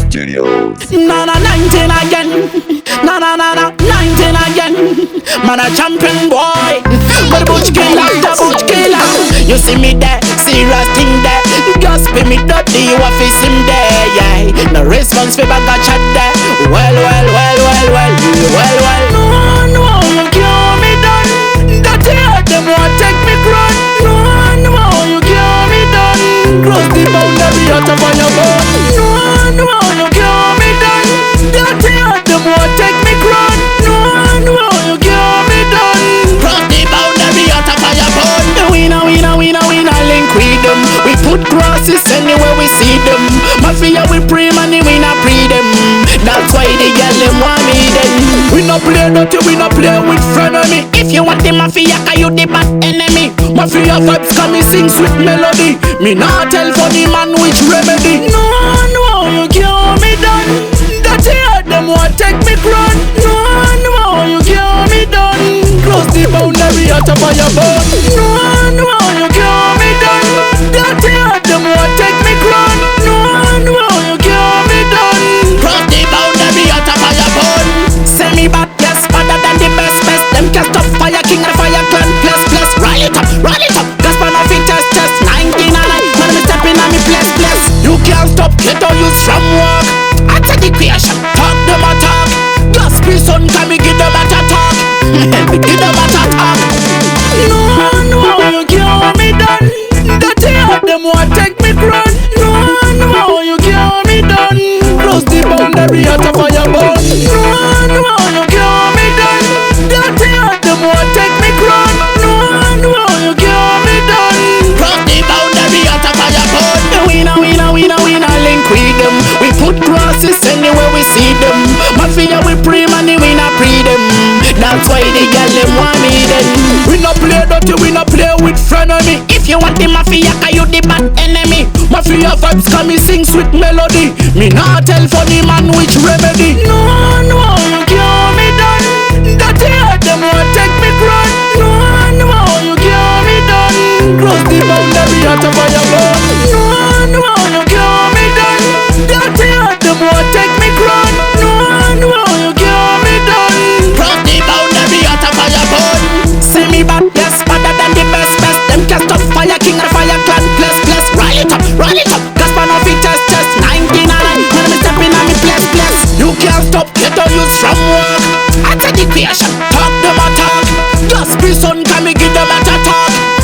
Studios. Na na 19 again. Na na na na 19 again. Man a champion boy. But Butch killer, the Butch killer. You see me there, serious thing there. Gospel me dirty, you a face him there, yeah. No response for bag a chat there. Well. No, you can't me done. That hear them want take me crown. No, you can't me done. Cross the boundary out of your bone. No, you can't me done. That hear them want take me crown. No, you can't me done. Cross the boundary out of your bone. We link with them. We put crosses anywhere we see them. Mafia we pray money, we not pre them. That's why the girl them want me then. We no play dirty, we no play with frenemy. If you want the mafia, cause you the bad enemy. Mafia vibes can me sing sweet melody. Me not tell funny man which remedy. No, you can't me done. That hear them want take me crown. No, you can't me done. Close the boundary out of your bone. No, you can't me done. That hear them want take me crown. No, you can't me done. Cross the boundary out of your bone. Send me back, yes, better than the best. Them cast up fire, king and fire clan, plus. Roll it up, Gaspar no fit test. 19 and I, man me stepping on me place. You can't stop, get all use from work. I take the creation, talk them a talk. Gaspar son, can me give them a talk. Give them a talk. No, you can't me done. That hear them want take me crown. No, you can't me done. Cross the boundary out of your bone. No, you can't me done. That hear them want take me crown. No, you can't me done. Cross the boundary out of your bone. We no link with them. We put crosses anywhere we see them. Mafia we pre money, we not pre them. That's why the girl them want me then. We no play dirty, we no play with frenemy. If you want the mafia, cause you the bad enemy. Mafia vibes can me sing sweet melody. Me not tell funny man which remedy. No, you can't me done. That hear them want take me crown. No, you can't me done. Cross the boundary out of your bone. No, you can't me done. That hear them want take me crown. No, you can't me done. Cross the boundary out of your bone. See me back, yes, better than the best. Them cast up fire, king and fire clan, plus. Roll it up, Gaspar no fit test. 19 and I, man me stepping on me place. You can't stop, get all use from work. I take the creation, talk them a talk. Gaspar son, can me give them a talk.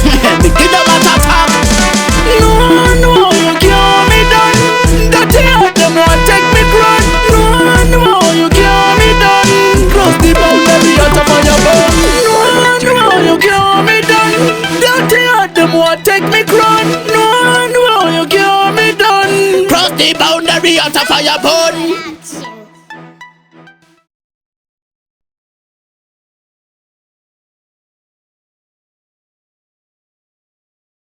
Me give them a talk. No, you can't me done. That hear them want take me crown. No, you can't me done. Cross the boundary out of your bone. No, you can't me done. That hear them want take me crown. No, you can't me done. Cross the boundary out of your bone.